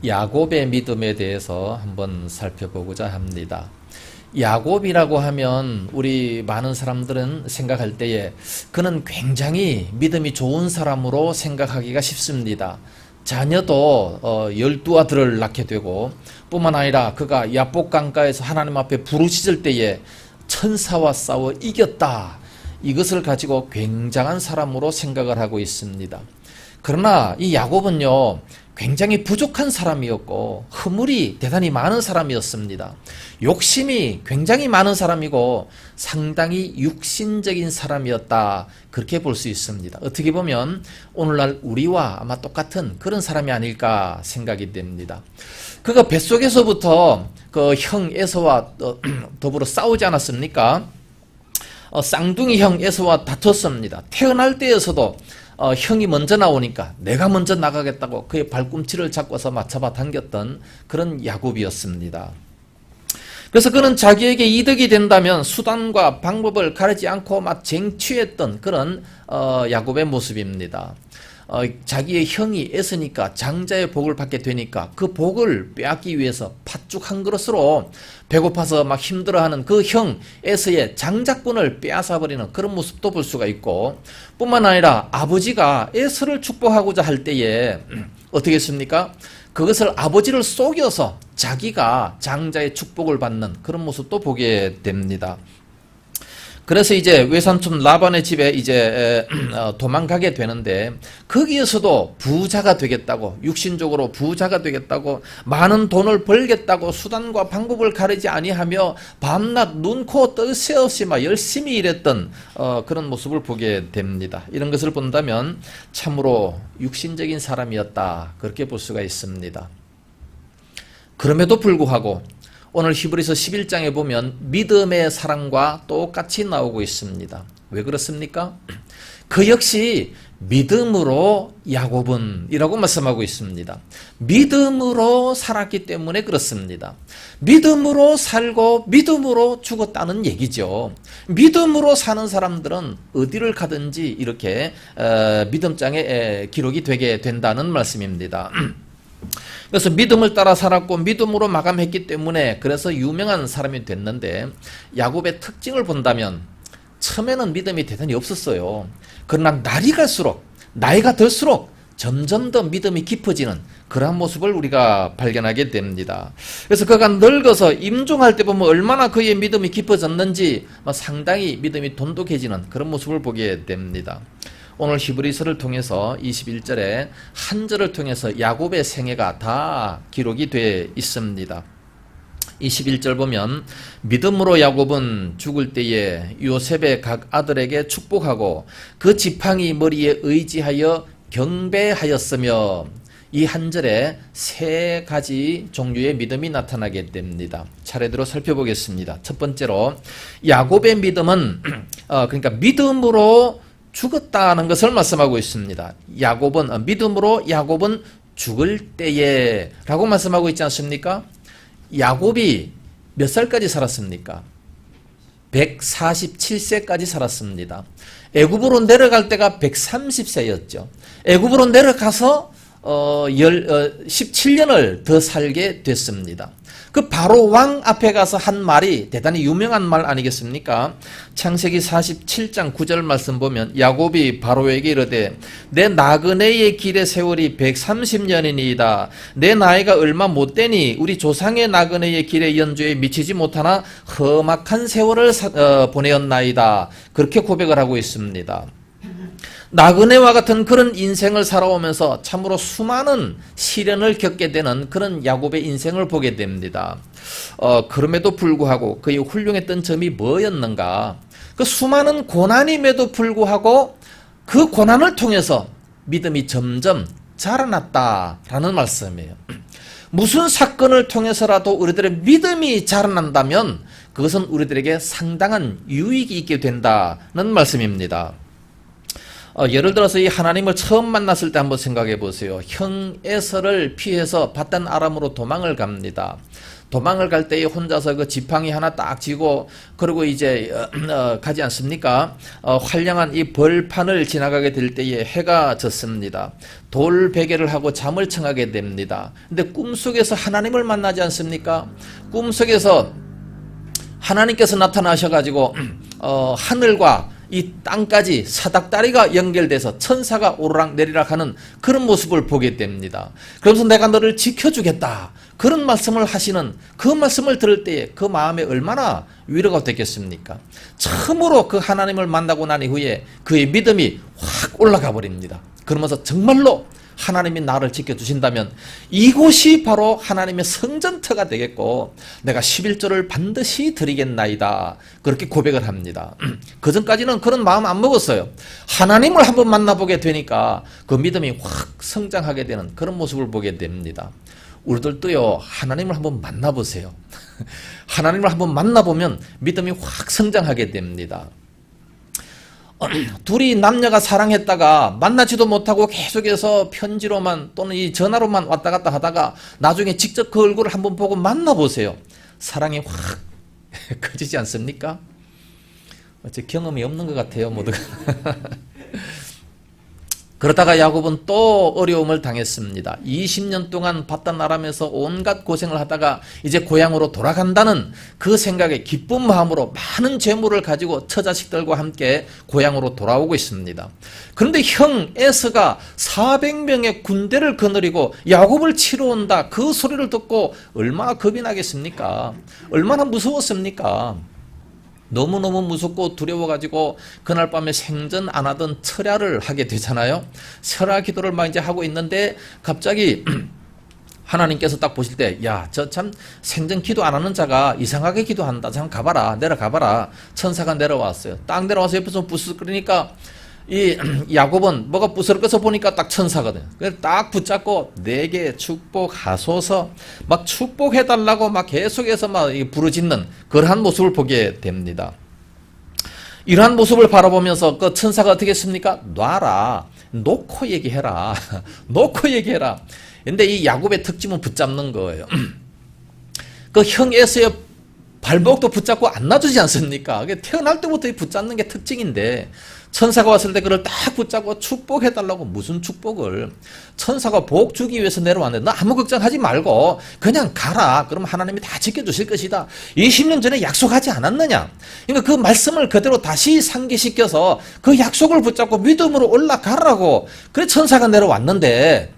야곱의 믿음에 대해서 한번 살펴보고자 합니다. 야곱이라고 하면 우리 많은 사람들은 생각할 때에 그는 굉장히 믿음이 좋은 사람으로 생각하기가 쉽습니다. 자녀도 12아들을 낳게 되고 뿐만 아니라 그가 야복 강가에서 하나님 앞에 부르짖을 때에 천사와 싸워 이겼다. 이것을 가지고 굉장한 사람으로 생각을 하고 있습니다. 그러나 이 야곱은요, 굉장히 부족한 사람이었고 허물이 대단히 많은 사람이었습니다. 욕심이 굉장히 많은 사람이고 상당히 육신적인 사람이었다, 그렇게 볼 수 있습니다. 어떻게 보면 오늘날 우리와 아마 똑같은 그런 사람이 아닐까 생각이 됩니다. 그가 뱃속에서부터 그 형 에서와 더불어 싸우지 않았습니까? 쌍둥이 형 에서와 다퉜습니다. 태어날 때에서도 형이 먼저 나오니까 내가 먼저 나가겠다고 그의 발꿈치를 잡고서 맞잡아 당겼던 그런 야곱이었습니다. 그래서 그는 자기에게 이득이 된다면 수단과 방법을 가리지 않고 막 쟁취했던 그런 야곱의 모습입니다. 자기의 형이 애쓰니까 장자의 복을 받게 되니까 그 복을 빼앗기 위해서 팥죽 한 그릇으로 배고파서 막 힘들어하는 그 형 에서의 장자권을 빼앗아버리는 그런 모습도 볼 수가 있고, 뿐만 아니라 아버지가 에서를 축복하고자 할 때에 어떻게 했습니까? 그것을 아버지를 속여서 자기가 장자의 축복을 받는 그런 모습도 보게 됩니다. 그래서 이제 외삼촌 라반의 집에 이제 도망가게 되는데 거기에서도 부자가 되겠다고, 육신적으로 부자가 되겠다고, 많은 돈을 벌겠다고 수단과 방법을 가리지 아니하며 밤낮 눈코 뜰 새 없이 막 열심히 일했던 그런 모습을 보게 됩니다. 이런 것을 본다면 참으로 육신적인 사람이었다, 그렇게 볼 수가 있습니다. 그럼에도 불구하고 오늘 히브리서 11장에 보면 믿음의 사랑과 똑같이 나오고 있습니다. 왜 그렇습니까? 그 역시 믿음으로 야곱은 이라고 말씀하고 있습니다. 믿음으로 살았기 때문에 그렇습니다. 믿음으로 살고 믿음으로 죽었다는 얘기죠. 믿음으로 사는 사람들은 어디를 가든지 이렇게 믿음장에 기록이 되게 된다는 말씀입니다. 그래서 믿음을 따라 살았고 믿음으로 마감했기 때문에 그래서 유명한 사람이 됐는데, 야곱의 특징을 본다면 처음에는 믿음이 대단히 없었어요. 그러나 날이 갈수록, 나이가 들수록 점점 더 믿음이 깊어지는 그러한 모습을 우리가 발견하게 됩니다. 그래서 그가 늙어서 임종할 때 보면 얼마나 그의 믿음이 깊어졌는지 상당히 믿음이 돈독해지는 그런 모습을 보게 됩니다. 오늘 히브리서를 통해서 21절에 한 절을 통해서 야곱의 생애가 다 기록이 되어 있습니다. 21절 보면 믿음으로 야곱은 죽을 때에 요셉의 각 아들에게 축복하고 그 지팡이 머리에 의지하여 경배하였으며, 이 한 절에 세 가지 종류의 믿음이 나타나게 됩니다. 차례대로 살펴보겠습니다. 첫 번째로 야곱의 믿음은 그러니까 믿음으로 죽었다는 것을 말씀하고 있습니다. 야곱은 믿음으로 야곱은 죽을 때에 라고 말씀하고 있지 않습니까? 야곱이 몇 살까지 살았습니까? 147세까지 살았습니다. 애굽으로 내려갈 때가 130세였죠. 애굽으로 내려가서 17년을 더 살게 됐습니다. 그 바로 왕 앞에 가서 한 말이 대단히 유명한 말 아니겠습니까? 창세기 47장 9절 말씀 보면 야곱이 바로에게 이르되 내 나그네의 길의 세월이 130년이니이다. 내 나이가 얼마 못 되니 우리 조상의 나그네의 길의 연주에 미치지 못하나 험악한 세월을 보내었나이다. 그렇게 고백을 하고 있습니다. 나그네와 같은 그런 인생을 살아오면서 참으로 수많은 시련을 겪게 되는 그런 야곱의 인생을 보게 됩니다. 그럼에도 불구하고 그의 훌륭했던 점이 뭐였는가? 그 수많은 고난임에도 불구하고 그 고난을 통해서 믿음이 점점 자라났다라는 말씀이에요. 무슨 사건을 통해서라도 우리들의 믿음이 자라난다면 그것은 우리들에게 상당한 유익이 있게 된다는 말씀입니다. 예를 들어서 이 하나님을 처음 만났을 때 한번 생각해 보세요. 형 에서를 피해서 밧단 아람으로 도망을 갑니다. 도망을 갈 때에 혼자서 그 지팡이 하나 딱 쥐고 그리고 이제 가지 않습니까? 활량한 이 벌판을 지나가게 될 때에 해가 졌습니다. 돌 베개를 하고 잠을 청하게 됩니다. 근데 꿈속에서 하나님을 만나지 않습니까? 꿈속에서 하나님께서 나타나셔가지고 하늘과 이 땅까지 사닥다리가 연결돼서 천사가 오르락 내리락 하는 그런 모습을 보게 됩니다. 그러면서 내가 너를 지켜주겠다. 그런 말씀을 하시는 그 말씀을 들을 때에 그 마음에 얼마나 위로가 되겠습니까? 처음으로 그 하나님을 만나고 난 이후에 그의 믿음이 확 올라가 버립니다. 그러면서 정말로 하나님이 나를 지켜주신다면 이곳이 바로 하나님의 성전터가 되겠고 내가 11조를 반드시 드리겠나이다. 그렇게 고백을 합니다. 그전까지는 그런 마음 안 먹었어요. 하나님을 한번 만나보게 되니까 그 믿음이 확 성장하게 되는 그런 모습을 보게 됩니다. 우리들도요, 하나님을 한번 만나보세요. 하나님을 한번 만나보면 믿음이 확 성장하게 됩니다. 둘이 남녀가 사랑했다가 만나지도 못하고 계속해서 편지로만 또는 이 전화로만 왔다 갔다 하다가 나중에 직접 그 얼굴을 한번 보고 만나보세요. 사랑이 확 커지지 않습니까? 어째 경험이 없는 것 같아요, 모두가. 그러다가 야곱은 또 어려움을 당했습니다. 20년 동안 밧단 아람에서 온갖 고생을 하다가 이제 고향으로 돌아간다는 그 생각에 기쁜 마음으로 많은 재물을 가지고 처자식들과 함께 고향으로 돌아오고 있습니다. 그런데 형 에서가 400명의 군대를 거느리고 야곱을 치러 온다. 그 소리를 듣고 얼마나 겁이 나겠습니까? 얼마나 무서웠습니까? 너무너무 무섭고 두려워가지고 그날 밤에 생전 안 하던 철야를 하게 되잖아요. 철야 기도를 막 이제 하고 있는데 갑자기 하나님께서 딱 보실 때, 야, 저 참 생전 기도 안 하는 자가 이상하게 기도한다. 참 가봐라, 내려가봐라. 천사가 내려왔어요. 딱 내려와서 옆에서 부스러니까 이 야곱은 뭐가 부스러져서 보니까 딱 천사거든. 그래서 딱 붙잡고 내게 축복하소서 막 축복해달라고 막 계속해서 막 부르짖는 그러한 모습을 보게 됩니다. 이러한 모습을 바라보면서 그 천사가 어떻게 했습니까? 놔라. 놓고 얘기해라. 놓고 얘기해라. 근데 이 야곱의 특징은 붙잡는 거예요. 그 형 에서의 발목도 붙잡고 안 놔주지 않습니까? 태어날 때부터 붙잡는 게 특징인데 천사가 왔을 때 그를 딱 붙잡고 축복해달라고. 무슨 축복을? 천사가 복 주기 위해서 내려왔는데 너 아무 걱정하지 말고 그냥 가라. 그럼 하나님이 다 지켜주실 것이다. 20년 전에 약속하지 않았느냐? 그러니까 그 말씀을 그대로 다시 상기시켜서 그 약속을 붙잡고 믿음으로 올라가라고. 그래 천사가 내려왔는데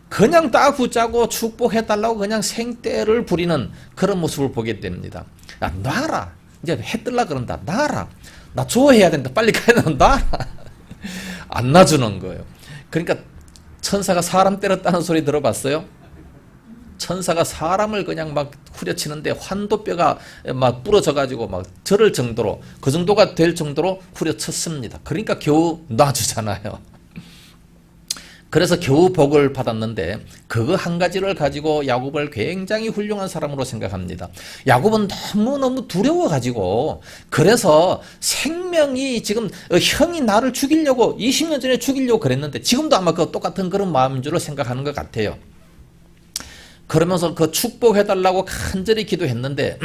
그냥 딱 붙잡고 축복해달라고 그냥 생떼를 부리는 그런 모습을 보게 됩니다. 야, 놔라. 이제 해 뜰라 그런다. 놔라. 나 좋아해야 된다. 빨리 가야 된다. 안 놔주는 거예요. 그러니까 천사가 사람 때렸다는 소리 들어봤어요? 천사가 사람을 그냥 막 후려치는데 환도뼈가 막 부러져가지고 막 저럴 정도로 그 정도가 될 정도로 후려쳤습니다. 그러니까 겨우 놔주잖아요. 그래서 겨우 복을 받았는데 그거 한 가지를 가지고 야곱을 굉장히 훌륭한 사람으로 생각합니다. 야곱은 너무너무 두려워가지고 그래서 생명이 지금 형이 나를 죽이려고 20년 전에 죽이려고 그랬는데 지금도 아마 그 똑같은 그런 마음인 줄로 생각하는 것 같아요. 그러면서 그 축복해달라고 간절히 기도했는데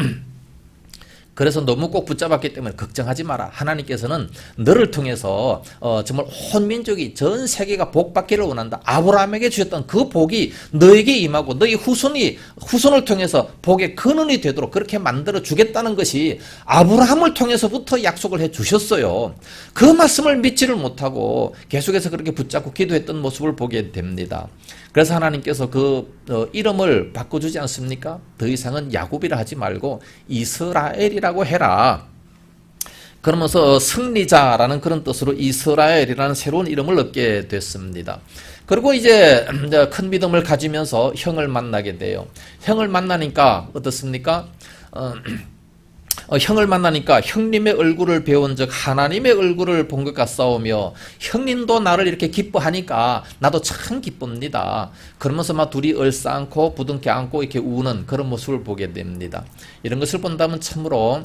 그래서 너무 꼭 붙잡았기 때문에 걱정하지 마라. 하나님께서는 너를 통해서 정말 온 민족이 전 세계가 복받기를 원한다. 아브라함에게 주셨던 그 복이 너에게 임하고 너희 후손을 통해서 복의 근원이 되도록 그렇게 만들어 주겠다는 것이 아브라함을 통해서부터 약속을 해 주셨어요. 그 말씀을 믿지를 못하고 계속해서 그렇게 붙잡고 기도했던 모습을 보게 됩니다. 그래서 하나님께서 그 이름을 바꿔주지 않습니까? 더 이상은 야곱이라 하지 말고 이스라엘이라고 해라. 그러면서 승리자라는 그런 뜻으로 이스라엘이라는 새로운 이름을 얻게 됐습니다. 그리고 이제 큰 믿음을 가지면서 형을 만나게 돼요. 형을 만나니까 어떻습니까? 형을 만나니까 형님의 얼굴을 배운 즉 하나님의 얼굴을 본 것 같사오며 형님도 나를 이렇게 기뻐하니까 나도 참 기쁩니다. 그러면서 막 둘이 얼싸안고 부둥켜 안고 이렇게 우는 그런 모습을 보게 됩니다. 이런 것을 본다면 참으로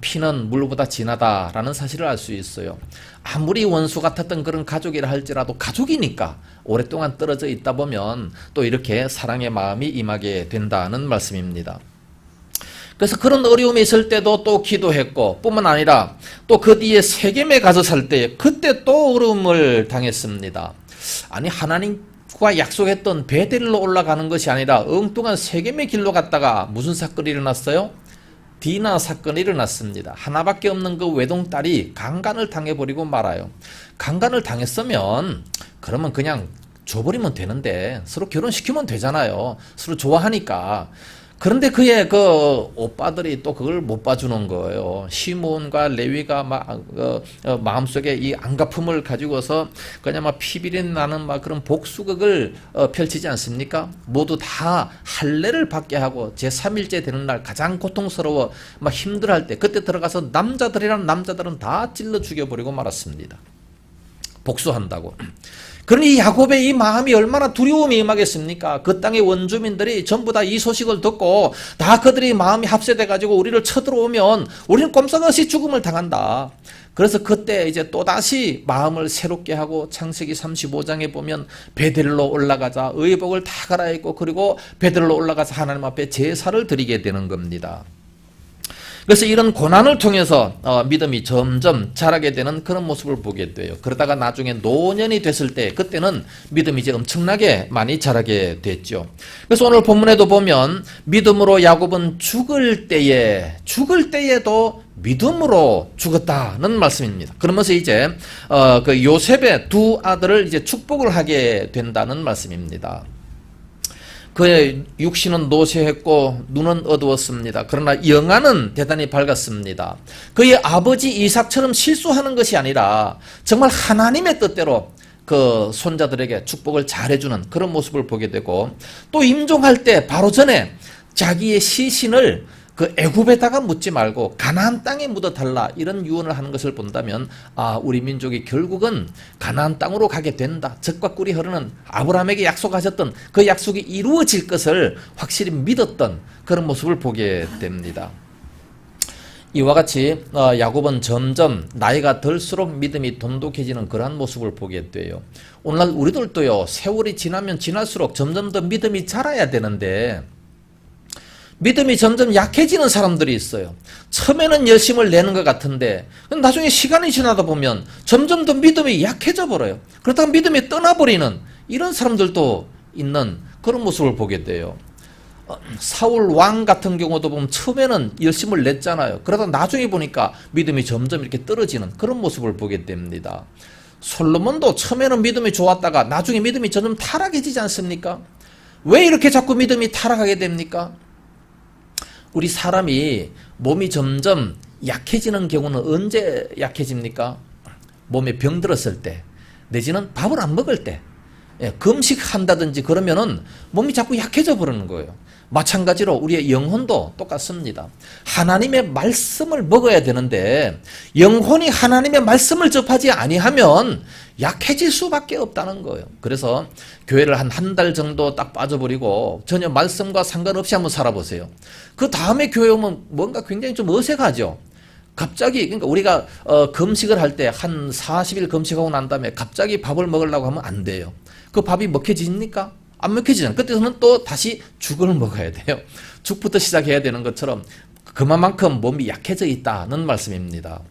피는 물보다 진하다라는 사실을 알 수 있어요. 아무리 원수 같았던 그런 가족이라 할지라도 가족이니까 오랫동안 떨어져 있다 보면 또 이렇게 사랑의 마음이 임하게 된다는 말씀입니다. 그래서 그런 어려움이 있을 때도 또 기도했고 뿐만 아니라 또 그 뒤에 세겜에 가서 살 때 그때 또 어려움을 당했습니다. 아니 하나님과 약속했던 베델로 올라가는 것이 아니라 엉뚱한 세겜의 길로 갔다가 무슨 사건이 일어났어요? 디나 사건이 일어났습니다. 하나밖에 없는 그 외동딸이 강간을 당해버리고 말아요. 강간을 당했으면 그러면 그냥 줘버리면 되는데 서로 결혼시키면 되잖아요. 서로 좋아하니까. 그런데 그의 그 오빠들이 또 그걸 못 봐주는 거예요. 시몬과 레위가 마음속에 이 안갚음을 가지고서 그냥 막 피비린내 나는 막 그런 복수극을 펼치지 않습니까? 모두 다 할례를 받게 하고 제3일째 되는 날 가장 고통스러워 막 힘들어할 때 그때 들어가서 남자들은 다 찔러 죽여버리고 말았습니다. 복수한다고. 그러니 야곱의 이 마음이 얼마나 두려움이 임하겠습니까? 그 땅의 원주민들이 전부 다 이 소식을 듣고 다 그들이 마음이 합세돼가지고 우리를 쳐들어오면 우리는 꼼짝없이 죽음을 당한다. 그래서 그때 이제 또다시 마음을 새롭게 하고 창세기 35장에 보면 베델로 올라가자 의복을 다 갈아입고 그리고 베델로 올라가서 하나님 앞에 제사를 드리게 되는 겁니다. 그래서 이런 고난을 통해서 믿음이 점점 자라게 되는 그런 모습을 보게 돼요. 그러다가 나중에 노년이 됐을 때 그때는 믿음이 이제 엄청나게 많이 자라게 됐죠. 그래서 오늘 본문에도 보면 믿음으로 야곱은 죽을 때에도 믿음으로 죽었다는 말씀입니다. 그러면서 이제 그 요셉의 두 아들을 이제 축복을 하게 된다는 말씀입니다. 그의 육신은 노쇠했고 눈은 어두웠습니다. 그러나 영안은 대단히 밝았습니다. 그의 아버지 이삭처럼 실수하는 것이 아니라 정말 하나님의 뜻대로 그 손자들에게 축복을 잘해주는 그런 모습을 보게 되고 또 임종할 때 바로 전에 자기의 시신을 그 애굽에다가 묻지 말고 가나안 땅에 묻어달라 이런 유언을 하는 것을 본다면 우리 민족이 결국은 가나안 땅으로 가게 된다. 젖과 꿀이 흐르는 아브라함에게 약속하셨던 그 약속이 이루어질 것을 확실히 믿었던 그런 모습을 보게 됩니다. 이와 같이 야곱은 점점 나이가 들수록 믿음이 돈독해지는 그러한 모습을 보게 돼요. 오늘날 우리들도요, 세월이 지나면 지날수록 점점 더 믿음이 자라야 되는데 믿음이 점점 약해지는 사람들이 있어요. 처음에는 열심을 내는 것 같은데 나중에 시간이 지나다 보면 점점 더 믿음이 약해져 버려요. 그러다가 믿음이 떠나버리는 이런 사람들도 있는 그런 모습을 보게 돼요. 사울 왕 같은 경우도 보면 처음에는 열심을 냈잖아요. 그러다 나중에 보니까 믿음이 점점 이렇게 떨어지는 그런 모습을 보게 됩니다. 솔로몬도 처음에는 믿음이 좋았다가 나중에 믿음이 점점 타락해지지 않습니까? 왜 이렇게 자꾸 믿음이 타락하게 됩니까? 우리 사람이 몸이 점점 약해지는 경우는 언제 약해집니까? 몸에 병 들었을 때 내지는 밥을 안 먹을 때 금식한다든지 그러면은 몸이 자꾸 약해져 버리는 거예요. 마찬가지로 우리의 영혼도 똑같습니다. 하나님의 말씀을 먹어야 되는데 영혼이 하나님의 말씀을 접하지 아니하면 약해질 수밖에 없다는 거예요. 그래서 교회를 한 달 정도 딱 빠져버리고 전혀 말씀과 상관없이 한번 살아보세요. 그 다음에 교회 오면 뭔가 굉장히 좀 어색하죠. 갑자기 그러니까 우리가 금식을 할 때 한 40일 금식하고 난 다음에 갑자기 밥을 먹으려고 하면 안 돼요. 그 밥이 먹혀집니까? 안 먹혀지잖아요. 그때서는 또 다시 죽을 먹어야 돼요. 죽부터 시작해야 되는 것처럼 그만큼 몸이 약해져 있다는 말씀입니다.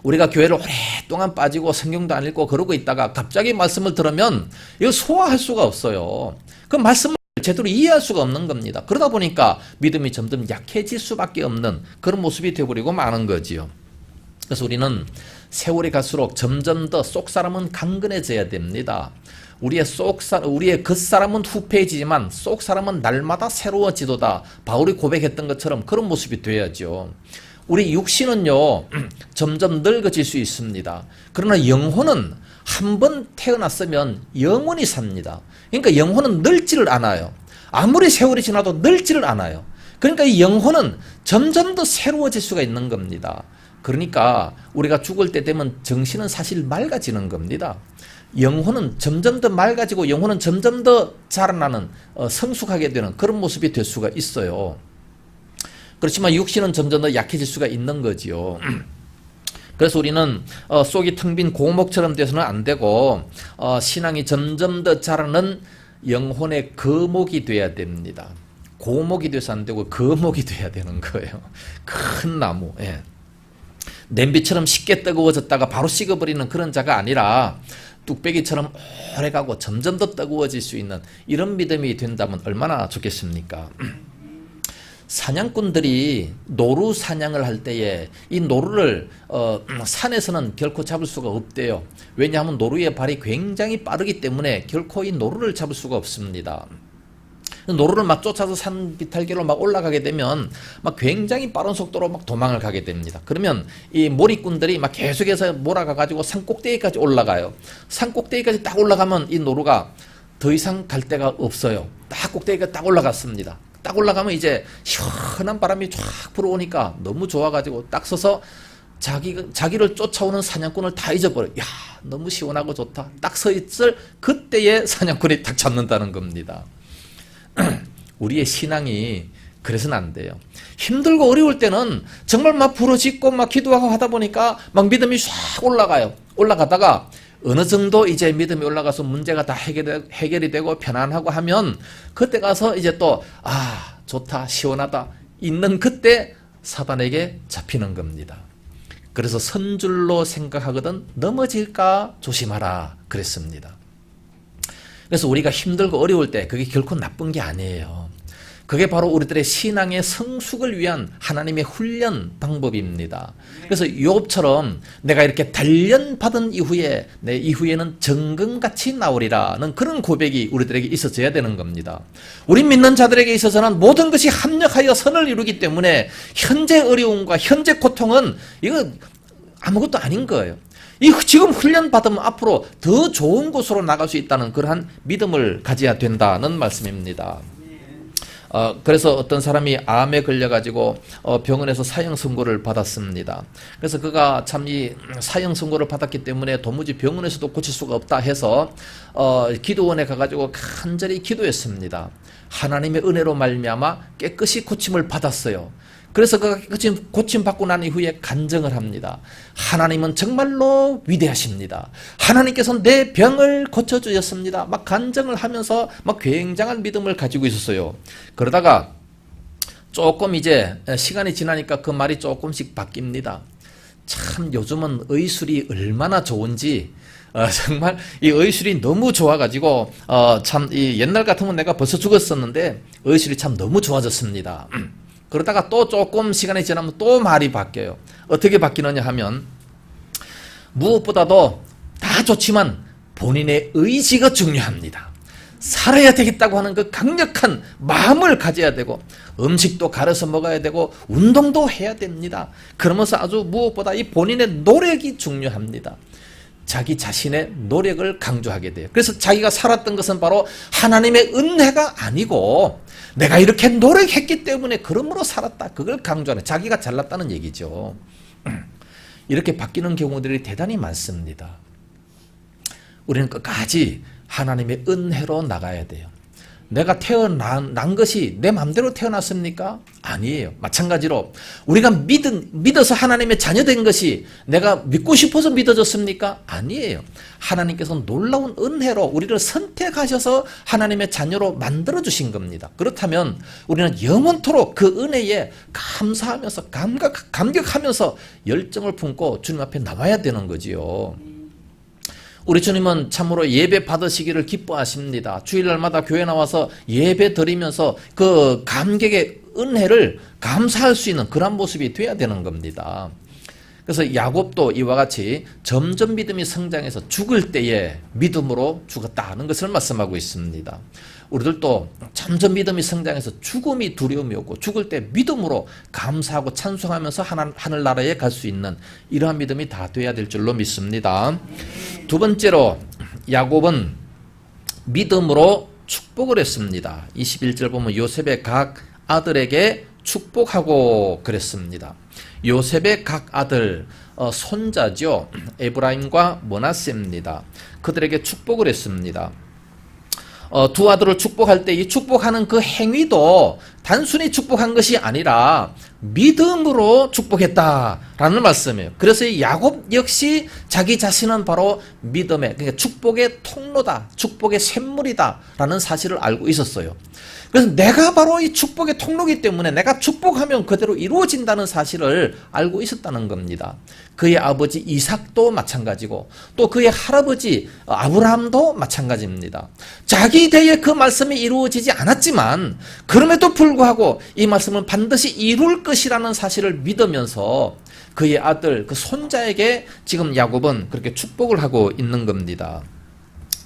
우리가 교회를 오랫동안 빠지고 성경도 안 읽고 그러고 있다가 갑자기 말씀을 들으면 이거 소화할 수가 없어요. 그 말씀을 제대로 이해할 수가 없는 겁니다. 그러다 보니까 믿음이 점점 약해질 수밖에 없는 그런 모습이 되어버리고 마는 거지요. 그래서 우리는 세월이 갈수록 점점 더 속사람은 강건해져야 됩니다. 우리의 겉사람은 후패해지지만 속사람은 날마다 새로워지도다. 바울이 고백했던 것처럼 그런 모습이 돼야죠. 우리 육신은요 점점 늙어질 수 있습니다. 그러나 영혼은 한 번 태어났으면 영원히 삽니다. 그러니까 영혼은 늙지를 않아요. 아무리 세월이 지나도 늙지를 않아요. 그러니까 이 영혼은 점점 더 새로워질 수가 있는 겁니다. 그러니까 우리가 죽을 때 되면 정신은 사실 맑아지는 겁니다. 영혼은 점점 더 맑아지고 영혼은 점점 더 자라나는 성숙하게 되는 그런 모습이 될 수가 있어요. 그렇지만 육신은 점점 더 약해질 수가 있는 거지요. 그래서 우리는 속이 텅 빈 고목처럼 돼서는 안 되고 신앙이 점점 더 자라는 영혼의 거목이 돼야 됩니다. 고목이 돼서 안 되고 거목이 돼야 되는 거예요. 큰 나무. 예. 냄비처럼 쉽게 뜨거워졌다가 바로 식어버리는 그런 자가 아니라 뚝배기처럼 오래가고 점점 더 뜨거워질 수 있는 이런 믿음이 된다면 얼마나 좋겠습니까? 사냥꾼들이 노루 사냥을 할 때에 이 노루를 산에서는 결코 잡을 수가 없대요. 왜냐하면 노루의 발이 굉장히 빠르기 때문에 결코 이 노루를 잡을 수가 없습니다. 노루를 막 쫓아서 산 비탈길로 막 올라가게 되면 막 굉장히 빠른 속도로 막 도망을 가게 됩니다. 그러면 이 몰이꾼들이 막 계속해서 몰아가 가지고 산 꼭대기까지 올라가요. 산 꼭대기까지 딱 올라가면 이 노루가 더 이상 갈 데가 없어요. 딱 꼭대기가 딱 올라갔습니다. 딱 올라가면 이제 시원한 바람이 쫙 불어오니까 너무 좋아가지고 딱 서서 자기를 쫓아오는 사냥꾼을 다 잊어버려. 야, 너무 시원하고 좋다. 딱 서 있을 그때에 사냥꾼이 딱 잡는다는 겁니다. 우리의 신앙이 그래서는 안 돼요. 힘들고 어려울 때는 정말 막 부르짖고 막 기도하고 하다 보니까 막 믿음이 쫙 올라가요. 올라가다가 어느 정도 이제 믿음이 올라가서 문제가 다 해결이 되고 편안하고 하면 그때 가서 이제 또 좋다 시원하다 있는 그때 사단에게 잡히는 겁니다. 그래서 선줄로 생각하거든 넘어질까 조심하라 그랬습니다. 그래서 우리가 힘들고 어려울 때 그게 결코 나쁜 게 아니에요. 그게 바로 우리들의 신앙의 성숙을 위한 하나님의 훈련 방법입니다. 그래서 욥처럼 내가 이렇게 단련받은 이후에 내 이후에는 정금같이 나오리라는 그런 고백이 우리들에게 있어져야 되는 겁니다. 우리 믿는 자들에게 있어서는 모든 것이 합력하여 선을 이루기 때문에 현재 어려움과 현재 고통은 이거 아무것도 아닌 거예요. 이 지금 훈련 받으면 앞으로 더 좋은 곳으로 나갈 수 있다는 그러한 믿음을 가져야 된다는 말씀입니다. 그래서 어떤 사람이 암에 걸려가지고 병원에서 사형 선고를 받았습니다. 그래서 그가 참 이 사형 선고를 받았기 때문에 도무지 병원에서도 고칠 수가 없다 해서 기도원에 가가지고 간절히 기도했습니다. 하나님의 은혜로 말미암아 깨끗이 고침을 받았어요. 그래서 그가 고침 받고 난 이후에 간증을 합니다. 하나님은 정말로 위대하십니다. 하나님께서 내 병을 고쳐주셨습니다. 막 간증을 하면서 막 굉장한 믿음을 가지고 있었어요. 그러다가 조금 이제 시간이 지나니까 그 말이 조금씩 바뀝니다. 참 요즘은 의술이 얼마나 좋은지 정말 이 의술이 너무 좋아가지고 참 이 옛날 같으면 내가 벌써 죽었었는데 의술이 참 너무 좋아졌습니다. 그러다가 또 조금 시간이 지나면 또 말이 바뀌어요. 어떻게 바뀌느냐 하면 무엇보다도 다 좋지만 본인의 의지가 중요합니다. 살아야 되겠다고 하는 그 강력한 마음을 가져야 되고 음식도 가려서 먹어야 되고 운동도 해야 됩니다. 그러면서 아주 무엇보다 이 본인의 노력이 중요합니다. 자기 자신의 노력을 강조하게 돼요. 그래서 자기가 살았던 것은 바로 하나님의 은혜가 아니고 내가 이렇게 노력했기 때문에 그러므로 살았다. 그걸 강조하는 자기가 잘났다는 얘기죠. 이렇게 바뀌는 경우들이 대단히 많습니다. 우리는 끝까지 하나님의 은혜로 나가야 돼요. 내가 태어난 것이 내 마음대로 태어났습니까? 아니에요. 마찬가지로 우리가 믿어서 하나님의 자녀된 것이 내가 믿고 싶어서 믿어졌습니까? 아니에요. 하나님께서 놀라운 은혜로 우리를 선택하셔서 하나님의 자녀로 만들어주신 겁니다. 그렇다면 우리는 영원토록 그 은혜에 감사하면서 감격하면서 열정을 품고 주님 앞에 나와야 되는 거지요. 우리 주님은 참으로 예배 받으시기를 기뻐하십니다. 주일날마다 교회 나와서 예배 드리면서 그 감격의 은혜를 감사할 수 있는 그런 모습이 돼야 되는 겁니다. 그래서 야곱도 이와 같이 점점 믿음이 성장해서 죽을 때에 믿음으로 죽었다는 것을 말씀하고 있습니다. 우리들도 점점 믿음이 성장해서 죽음이 두려움이 없고 죽을 때 믿음으로 감사하고 찬송하면서 하늘나라에 갈 수 있는 이러한 믿음이 다 돼야 될 줄로 믿습니다. 두 번째로 야곱은 믿음으로 축복을 했습니다. 21절 보면 요셉의 각 아들에게 축복하고 그랬습니다. 요셉의 각 아들 손자죠. 에브라임과 므낫세입니다. 그들에게 축복을 했습니다. 두 아들을 축복할 때 이 축복하는 그 행위도 단순히 축복한 것이 아니라 믿음으로 축복했다라는 말씀이에요. 그래서 이 야곱 역시 자기 자신은 바로 믿음의, 그러니까 축복의 통로다, 축복의 샘물이다라는 사실을 알고 있었어요. 그래서 내가 바로 이 축복의 통로이기 때문에 내가 축복하면 그대로 이루어진다는 사실을 알고 있었다는 겁니다. 그의 아버지 이삭도 마찬가지고 또 그의 할아버지 아브라함도 마찬가지입니다. 자기 대에 그 말씀이 이루어지지 않았지만 그럼에도 불구하고 이 말씀은 반드시 이룰 것이라는 사실을 믿으면서 그의 아들, 그 손자에게 지금 야곱은 그렇게 축복을 하고 있는 겁니다.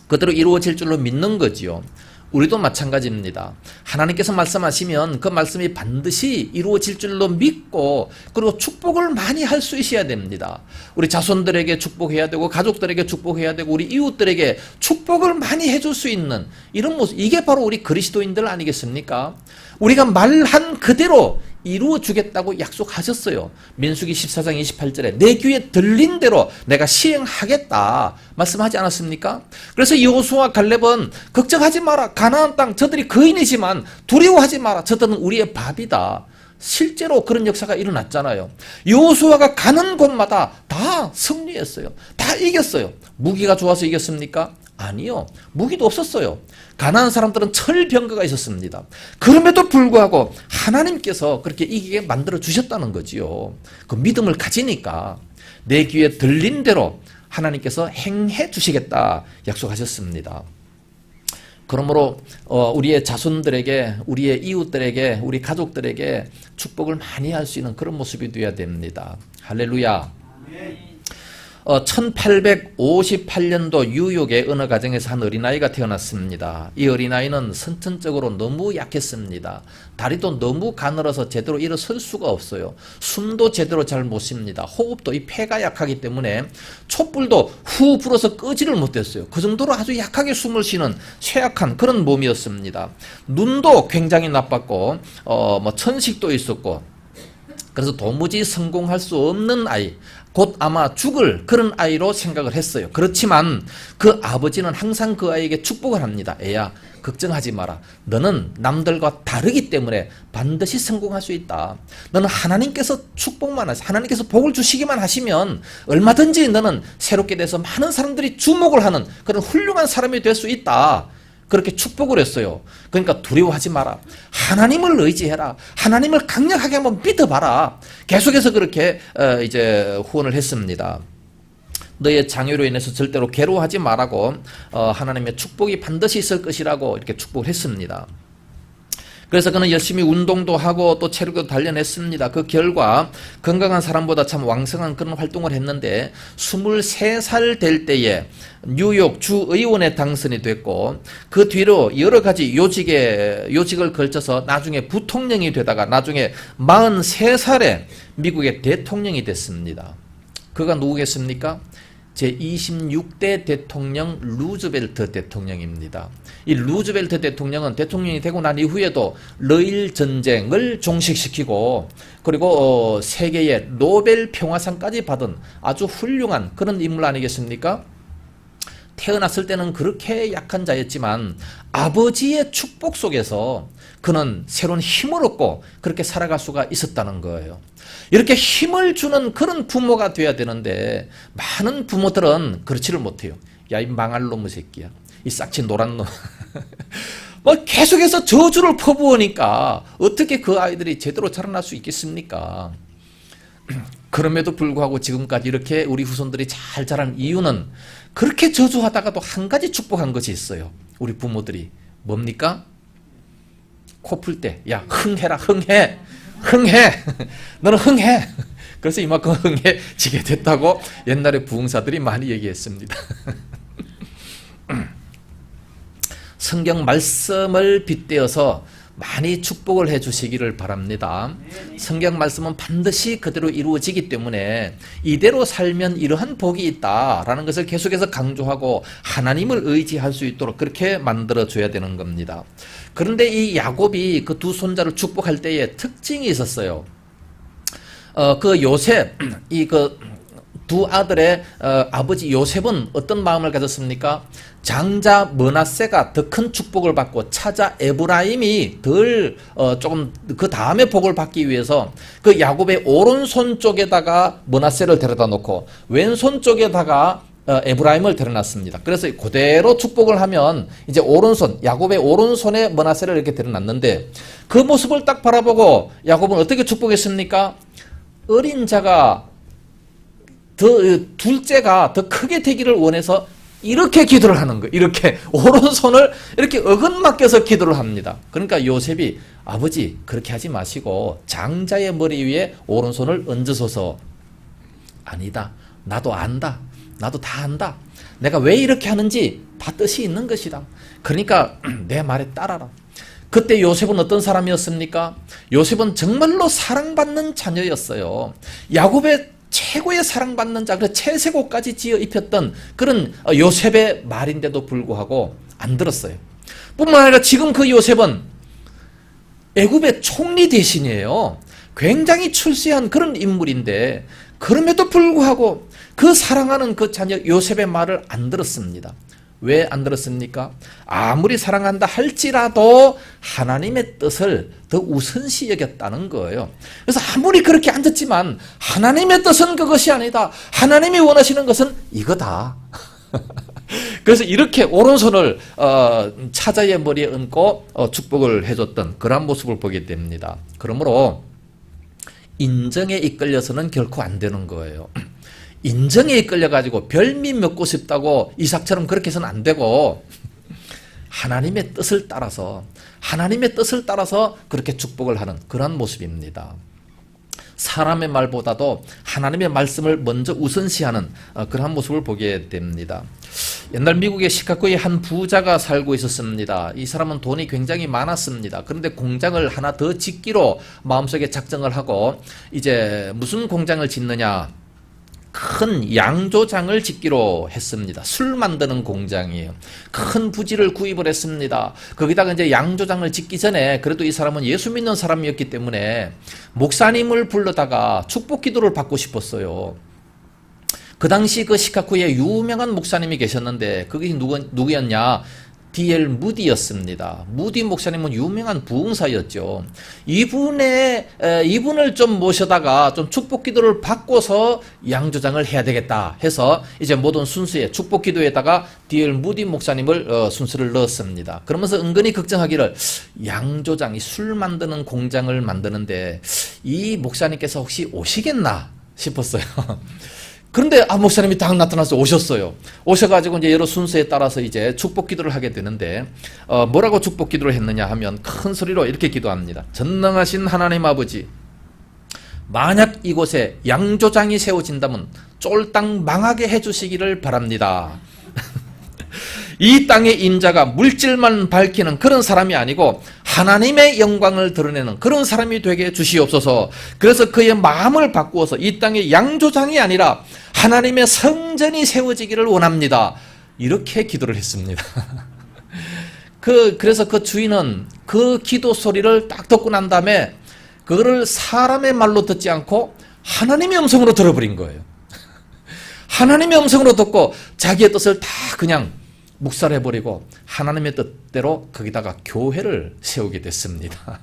그대로 이루어질 줄로 믿는 거지요. 우리도 마찬가지입니다. 하나님께서 말씀하시면 그 말씀이 반드시 이루어질 줄로 믿고 그리고 축복을 많이 할 수 있어야 됩니다. 우리 자손들에게 축복해야 되고 가족들에게 축복해야 되고 우리 이웃들에게 축복을 많이 해줄 수 있는 이런 모습, 이게 바로 우리 그리스도인들 아니겠습니까? 우리가 말한 그대로 이루어 주겠다고 약속하셨어요. 민수기 14장 28절에 내 귀에 들린 대로 내가 시행하겠다 말씀하지 않았습니까? 그래서 여호수아와 갈렙은 걱정하지 마라. 가나안 땅 저들이 거인이지만 두려워하지 마라. 저들은 우리의 밥이다. 실제로 그런 역사가 일어났잖아요. 여호수아가 가는 곳마다 다 승리했어요. 다 이겼어요. 무기가 좋아서 이겼습니까? 아니요. 무기도 없었어요. 가나안 사람들은 철병거가 있었습니다. 그럼에도 불구하고 하나님께서 그렇게 이기게 만들어 주셨다는 거지요. 그 믿음을 가지니까 내 귀에 들린 대로 하나님께서 행해 주시겠다 약속하셨습니다. 그러므로 우리의 자손들에게, 우리의 이웃들에게, 우리 가족들에게 축복을 많이 할 수 있는 그런 모습이 되어야 됩니다. 할렐루야. 1858년도 뉴욕의 어느 가정에서 한 어린아이가 태어났습니다. 이 어린아이는 선천적으로 너무 약했습니다. 다리도 너무 가늘어서 제대로 일어설 수가 없어요. 숨도 제대로 잘 못 쉽니다. 호흡도 이 폐가 약하기 때문에 촛불도 후 불어서 끄지를 못했어요. 그 정도로 아주 약하게 숨을 쉬는 쇠약한 그런 몸이었습니다. 눈도 굉장히 나빴고 천식도 있었고 그래서 도무지 성공할 수 없는 아이, 곧 아마 죽을 그런 아이로 생각을 했어요. 그렇지만 그 아버지는 항상 그 아이에게 축복을 합니다. 애야, 걱정하지 마라. 너는 남들과 다르기 때문에 반드시 성공할 수 있다. 너는 하나님께서 축복만 하시, 하나님께서 복을 주시기만 하시면 얼마든지 너는 새롭게 돼서 많은 사람들이 주목을 하는 그런 훌륭한 사람이 될 수 있다. 그렇게 축복을 했어요. 그러니까 두려워하지 마라. 하나님을 의지해라. 하나님을 강력하게 한번 믿어봐라. 계속해서 그렇게 이제 후원을 했습니다. 너의 장애로 인해서 절대로 괴로워하지 말라고 하나님의 축복이 반드시 있을 것이라고 이렇게 축복을 했습니다. 그래서 그는 열심히 운동도 하고 또 체력도 단련했습니다. 그 결과 건강한 사람보다 참 왕성한 그런 활동을 했는데 23살 될 때에 뉴욕 주의원에 당선이 됐고 그 뒤로 여러 가지 요직을 걸쳐서 나중에 부통령이 되다가 나중에 43살에 미국의 대통령이 됐습니다. 그가 누구겠습니까? 제26대 대통령 루즈벨트 대통령입니다. 이 루즈벨트 대통령은 대통령이 되고 난 이후에도 러일 전쟁을 종식시키고 그리고 세계의 노벨 평화상까지 받은 아주 훌륭한 그런 인물 아니겠습니까? 태어났을 때는 그렇게 약한 자였지만 아버지의 축복 속에서 그는 새로운 힘을 얻고 그렇게 살아갈 수가 있었다는 거예요. 이렇게 힘을 주는 그런 부모가 돼야 되는데 많은 부모들은 그렇지를 못해요. 야, 이 망할 놈의 새끼야. 이 싹치 노란 놈. 뭐 계속해서 저주를 퍼부으니까 어떻게 그 아이들이 제대로 자라날 수 있겠습니까? 그럼에도 불구하고 지금까지 이렇게 우리 후손들이 잘 자란 이유는 그렇게 저주하다가도 한 가지 축복한 것이 있어요. 우리 부모들이. 뭡니까? 코 풀 때, 야, 흥해라, 흥해. 흥해. 너는 흥해. 그래서 이만큼 흥해지게 됐다고 옛날에 부흥사들이 많이 얘기했습니다. 성경 말씀을 빗대어서 많이 축복을 해 주시기를 바랍니다. 성경 말씀은 반드시 그대로 이루어지기 때문에 이대로 살면 이러한 복이 있다라는 것을 계속해서 강조하고 하나님을 의지할 수 있도록 그렇게 만들어줘야 되는 겁니다. 그런데 이 야곱이 그 두 손자를 축복할 때에 특징이 있었어요. 그 요셉, 두 아들의 아버지 요셉은 어떤 마음을 가졌습니까? 장자 므낫세가 더 큰 축복을 받고 차자 에브라임이 조금 그 다음에 복을 받기 위해서 그 야곱의 오른손 쪽에다가 므낫세를 데려다 놓고 왼손 쪽에다가 에브라임을 데려놨습니다. 그래서 그대로 축복을 하면 이제 야곱의 오른손에 므낫세를 이렇게 데려놨는데 그 모습을 딱 바라보고 야곱은 어떻게 축복했습니까? 어린 자가 둘째가 더 크게 되기를 원해서 이렇게 기도를 하는 거예요. 이렇게 오른손을 이렇게 어긋맞게서 기도를 합니다. 그러니까 요셉이 아버지 그렇게 하지 마시고 장자의 머리 위에 오른손을 얹으소서. 아니다. 나도 안다. 나도 다 안다. 내가 왜 이렇게 하는지 다 뜻이 있는 것이다. 그러니까 내 말에 따라라. 그때 요셉은 어떤 사람이었습니까? 요셉은 정말로 사랑받는 자녀였어요. 야곱의 최고의 사랑받는 자, 그래서 채색옷까지 지어 입혔던 그런 요셉의 말인데도 불구하고 안 들었어요. 뿐만 아니라 지금 그 요셉은 애굽의 총리 대신이에요. 굉장히 출세한 그런 인물인데 그럼에도 불구하고 그 사랑하는 그 자녀 요셉의 말을 안 들었습니다. 왜 안 들었습니까? 아무리 사랑한다 할지라도 하나님의 뜻을 더 우선시 여겼다는 거예요. 그래서 아무리 그렇게 안 듣지만 하나님의 뜻은 그것이 아니다. 하나님이 원하시는 것은 이거다. 그래서 이렇게 오른손을 차자의 머리에 얹고 축복을 해줬던 그런 모습을 보게 됩니다. 그러므로 인정에 이끌려서는 결코 안 되는 거예요. 인정에 이끌려가지고 별미 먹고 싶다고 이삭처럼 그렇게 해서는 안 되고 하나님의 뜻을 따라서 그렇게 축복을 하는 그런 모습입니다. 사람의 말보다도 하나님의 말씀을 먼저 우선시하는 그런 모습을 보게 됩니다. 옛날 미국의 시카고에 한 부자가 살고 있었습니다. 이 사람은 돈이 굉장히 많았습니다. 그런데 공장을 하나 더 짓기로 마음속에 작정을 하고 이제 무슨 공장을 짓느냐? 큰 양조장을 짓기로 했습니다. 술 만드는 공장이에요. 큰 부지를 구입을 했습니다. 거기다가 이제 양조장을 짓기 전에 그래도 이 사람은 예수 믿는 사람이었기 때문에 목사님을 불러다가 축복 기도를 받고 싶었어요. 그 당시 그 시카고에 유명한 목사님이 계셨는데 그게 누구였냐? D.L. 무디였습니다. 무디 목사님은 유명한 부흥사였죠. 이분을 좀 모셔다가 좀 축복 기도를 받고서 양조장을 해야 되겠다 해서 이제 모든 순서에 축복 기도에다가 D.L. 무디 목사님을 순서를 넣었습니다. 그러면서 은근히 걱정하기를 양조장, 술 만드는 공장을 만드는데 이 목사님께서 혹시 오시겠나 싶었어요. 그런데 목사님이 딱 나타나서 오셨어요. 오셔가지고 이제 여러 순서에 따라서 이제 축복 기도를 하게 되는데 뭐라고 축복 기도를 했느냐 하면 큰 소리로 이렇게 기도합니다. 전능하신 하나님 아버지, 만약 이곳에 양조장이 세워진다면 쫄딱 망하게 해주시기를 바랍니다. 이 땅의 임자가 물질만 밝히는 그런 사람이 아니고 하나님의 영광을 드러내는 그런 사람이 되게 주시옵소서. 그래서 그의 마음을 바꾸어서 이 땅의 양조장이 아니라 하나님의 성전이 세워지기를 원합니다. 이렇게 기도를 했습니다. 그래서 그 주인은 그 기도 소리를 딱 듣고 난 다음에 그거를 사람의 말로 듣지 않고 하나님의 음성으로 들어버린 거예요. 하나님의 음성으로 듣고 자기의 뜻을 다 그냥 묵살해버리고 하나님의 뜻대로 거기다가 교회를 세우게 됐습니다.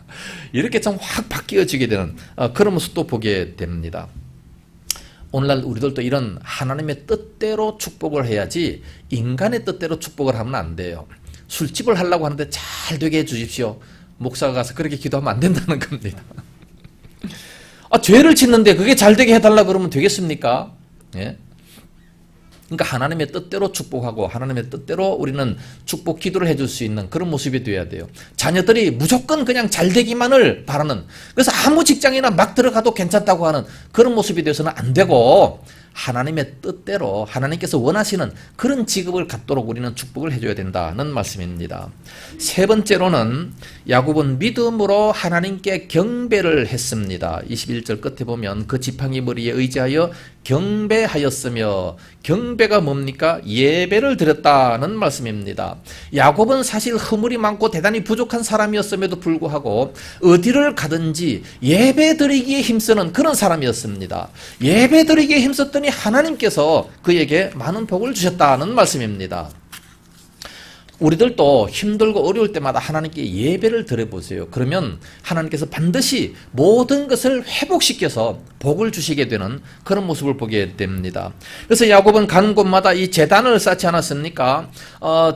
이렇게 참 확 바뀌어지게 되는 그런 모습도 보게 됩니다. 오늘날 우리들도 이런 하나님의 뜻대로 축복을 해야지 인간의 뜻대로 축복을 하면 안 돼요. 술집을 하려고 하는데 잘 되게 해주십시오. 목사가 가서 그렇게 기도하면 안 된다는 겁니다. 죄를 짓는데 그게 잘 되게 해달라고 그러면 되겠습니까? 예? 그러니까 하나님의 뜻대로 축복하고 하나님의 뜻대로 우리는 축복 기도를 해줄 수 있는 그런 모습이 되어야 돼요. 자녀들이 무조건 그냥 잘 되기만을 바라는, 그래서 아무 직장이나 막 들어가도 괜찮다고 하는 그런 모습이 되어서는 안 되고 하나님의 뜻대로 하나님께서 원하시는 그런 직업을 갖도록 우리는 축복을 해줘야 된다는 말씀입니다. 세 번째로는 야곱은 믿음으로 하나님께 경배를 했습니다. 21절 끝에 보면 그 지팡이 머리에 의지하여 경배하였으며, 경배가 뭡니까? 예배를 드렸다는 말씀입니다. 야곱은 사실 허물이 많고 대단히 부족한 사람이었음에도 불구하고 어디를 가든지 예배 드리기에 힘쓰는 그런 사람이었습니다. 예배 드리기에 힘썼더니 하나님께서 그에게 많은 복을 주셨다는 말씀입니다. 우리들도 힘들고 어려울 때마다 하나님께 예배를 드려보세요. 그러면 하나님께서 반드시 모든 것을 회복시켜서 복을 주시게 되는 그런 모습을 보게 됩니다. 그래서 야곱은 간 곳마다 이 제단을 쌓지 않았습니까?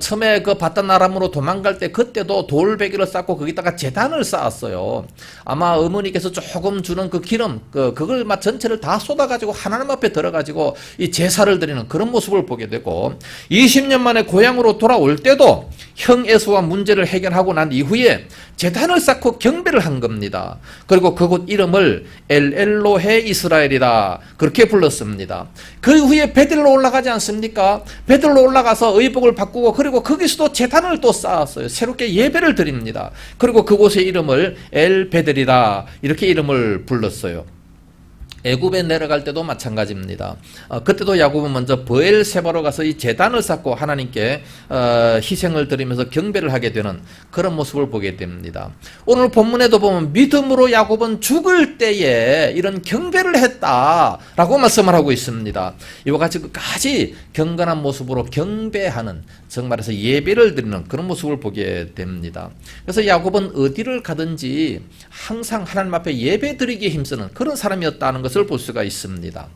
처음에 그 바단 아람으로 도망갈 때 그때도 돌베개를 쌓고 거기다가 제단을 쌓았어요. 아마 어머니께서 조금 주는 그 기름, 그걸 막 전체를 다 쏟아가지고 하나님 앞에 들어가지고 이 제사를 드리는 그런 모습을 보게 되고, 20년 만에 고향으로 돌아올 때도 형 에서와 문제를 해결하고 난 이후에 제단을 쌓고 경배를 한 겁니다. 그리고 그곳 이름을 엘엘로헤 이스라엘이다 그렇게 불렀습니다. 그 후에 베들로 올라가지 않습니까? 베들로 올라가서 의복을 바꾸고 그리고 거기서도 제단을 또 쌓았어요. 새롭게 예배를 드립니다. 그리고 그곳의 이름을 엘베델이다 이렇게 이름을 불렀어요. 애굽에 내려갈 때도 마찬가지입니다. 그때도 야곱은 먼저 브엘세바로 가서 이 제단을 쌓고 하나님께 희생을 드리면서 경배를 하게 되는 그런 모습을 보게 됩니다. 오늘 본문에도 보면 믿음으로 야곱은 죽을 때에 이런 경배를 했다라고 말씀을 하고 있습니다. 이와 같이 끝까지 경건한 모습으로 경배하는, 정말해서 예배를 드리는 그런 모습을 보게 됩니다. 그래서 야곱은 어디를 가든지 항상 하나님 앞에 예배 드리기에 힘쓰는 그런 사람이었다는 것을 볼 수가 있습니다.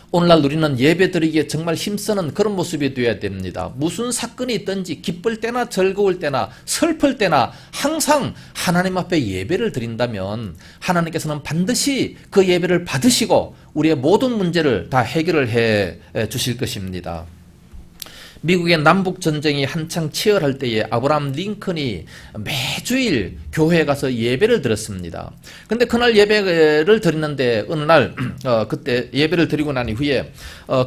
오늘날 우리는 예배 드리기에 정말 힘쓰는 그런 모습이 되어야 됩니다. 무슨 사건이 있든지 기쁠 때나 즐거울 때나 슬플 때나 항상 하나님 앞에 예배를 드린다면 하나님께서는 반드시 그 예배를 받으시고 우리의 모든 문제를 다 해결을 해 주실 것입니다. 미국의 남북전쟁이 한창 치열할 때에 아브라함 링컨이 매주일 교회에 가서 예배를 드렸습니다. 근데 그날 예배를 드리는데 어느 날 그때 예배를 드리고 난 이후에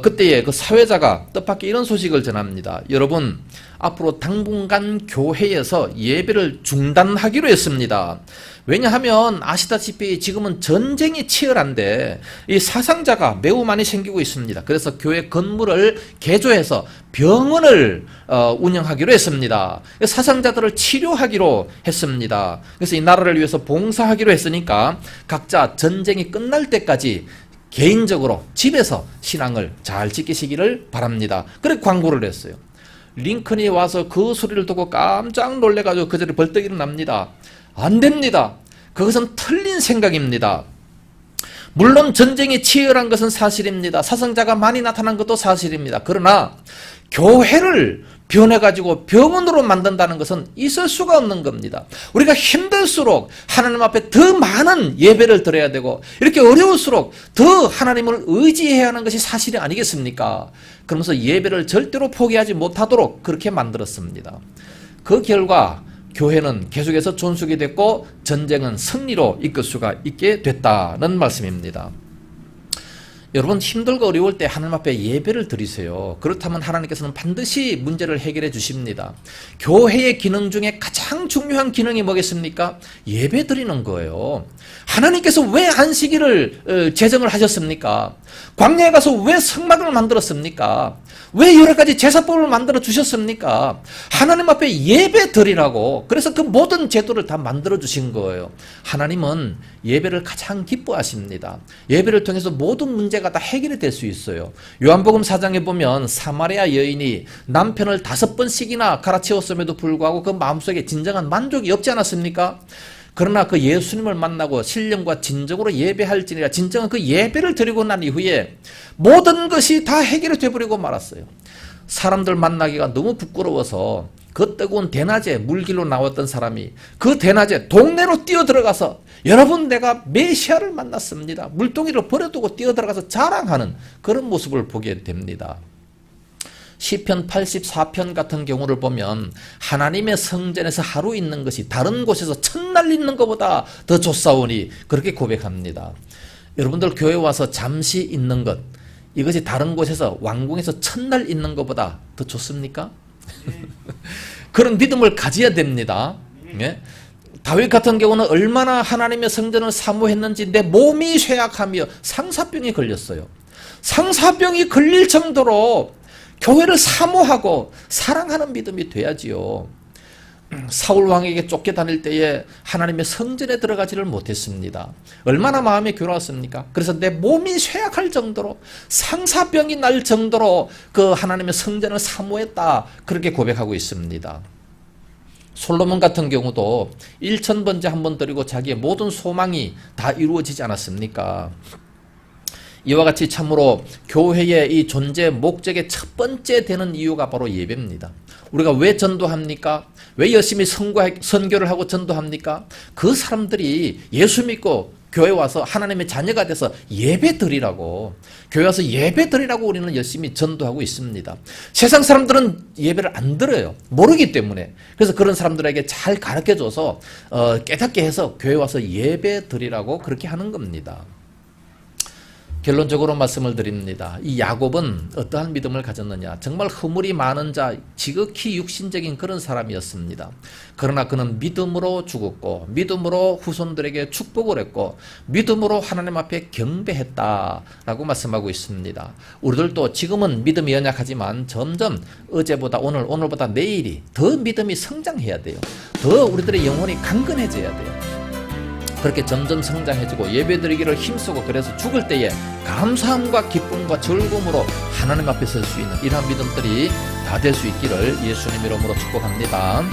그때의 그 사회자가 뜻밖의 이런 소식을 전합니다. 여러분, 앞으로 당분간 교회에서 예배를 중단하기로 했습니다. 왜냐하면 아시다시피 지금은 전쟁이 치열한데 이 사상자가 매우 많이 생기고 있습니다. 그래서 교회 건물을 개조해서 병원을 운영하기로 했습니다. 사상자들을 치료하기로 했습니다. 그래서 이 나라를 위해서 봉사하기로 했으니까 각자 전쟁이 끝날 때까지 개인적으로 집에서 신앙을 잘 지키시기를 바랍니다. 그렇게 광고를 했어요. 링컨이 와서 그 소리를 듣고 깜짝 놀래가지고 그 자리에 벌떡 일어납니다. 안 됩니다. 그것은 틀린 생각입니다. 물론 전쟁이 치열한 것은 사실입니다. 사상자가 많이 나타난 것도 사실입니다. 그러나 교회를 변해가지고 병원으로 만든다는 것은 있을 수가 없는 겁니다. 우리가 힘들수록 하나님 앞에 더 많은 예배를 드려야 되고 이렇게 어려울수록 더 하나님을 의지해야 하는 것이 사실이 아니겠습니까? 그러면서 예배를 절대로 포기하지 못하도록 그렇게 만들었습니다. 그 결과 교회는 계속해서 존속이 됐고 전쟁은 승리로 이끌 수가 있게 됐다는 말씀입니다. 여러분, 힘들고 어려울 때 하나님 앞에 예배를 드리세요. 그렇다면 하나님께서는 반드시 문제를 해결해 주십니다. 교회의 기능 중에 가장 중요한 기능이 뭐겠습니까? 예배 드리는 거예요. 하나님께서 왜 안식일을 제정을 하셨습니까? 광야에 가서 왜 성막을 만들었습니까? 왜 여러 가지 제사법을 만들어 주셨습니까? 하나님 앞에 예배 드리라고. 그래서 그 모든 제도를 다 만들어 주신 거예요. 하나님은 예배를 가장 기뻐하십니다. 예배를 통해서 모든 문제가 다 해결이 될 수 있어요. 요한복음 4장에 보면 사마리아 여인이 남편을 5번씩이나 갈아치웠음에도 불구하고 그 마음속에 진정한 만족이 없지 않았습니까? 그러나 그 예수님을 만나고 신령과 진정으로 예배할지니라 진정한 그 예배를 드리고 난 이후에 모든 것이 다 해결이 되어버리고 말았어요. 사람들 만나기가 너무 부끄러워서 그 뜨거운 대낮에 물길로 나왔던 사람이 그 대낮에 동네로 뛰어들어가서 여러분, 내가 메시아를 만났습니다. 물동이를 버려두고 뛰어들어가서 자랑하는 그런 모습을 보게 됩니다. 시편 84편 같은 경우를 보면 하나님의 성전에서 하루 있는 것이 다른 곳에서 첫날 있는 것보다 더 좋사오니 그렇게 고백합니다. 여러분들 교회 와서 잠시 있는 것, 이것이 다른 곳에서 왕궁에서 첫날 있는 것보다 더 좋습니까? 그런 믿음을 가져야 됩니다. 예? 다윗 같은 경우는 얼마나 하나님의 성전을 사모했는지 내 몸이 쇠약하며 상사병이 걸렸어요. 상사병이 걸릴 정도로 교회를 사모하고 사랑하는 믿음이 돼야지요. 사울 왕에게 쫓겨다닐 때에 하나님의 성전에 들어가지를 못했습니다. 얼마나 마음이 괴로웠습니까? 그래서 내 몸이 쇠약할 정도로 상사병이 날 정도로 그 하나님의 성전을 사모했다. 그렇게 고백하고 있습니다. 솔로몬 같은 경우도 1000번째 한 번 드리고 자기의 모든 소망이 다 이루어지지 않았습니까? 이와 같이 참으로 교회의 이 존재 목적의 첫 번째 되는 이유가 바로 예배입니다. 우리가 왜 전도합니까? 왜 열심히 선교를 하고 전도합니까? 그 사람들이 예수 믿고 교회 와서 하나님의 자녀가 돼서 예배 드리라고, 교회 와서 예배 드리라고 우리는 열심히 전도하고 있습니다. 세상 사람들은 예배를 안 드려요. 모르기 때문에. 그래서 그런 사람들에게 잘 가르쳐줘서 깨닫게 해서 교회 와서 예배 드리라고 그렇게 하는 겁니다. 결론적으로 말씀을 드립니다. 이 야곱은 어떠한 믿음을 가졌느냐? 정말 허물이 많은 자, 지극히 육신적인 그런 사람이었습니다. 그러나 그는 믿음으로 죽었고, 믿음으로 후손들에게 축복을 했고, 믿음으로 하나님 앞에 경배했다라고 말씀하고 있습니다. 우리들도 지금은 믿음이 연약하지만 점점 어제보다 오늘보다 내일이 더 믿음이 성장해야 돼요. 더 우리들의 영혼이 강건해져야 돼요. 그렇게 점점 성장해지고 예배드리기를 힘쓰고, 그래서 죽을 때에 감사함과 기쁨과 즐거움으로 하나님 앞에 설 수 있는 이러한 믿음들이 다 될 수 있기를 예수님 이름으로 축복합니다.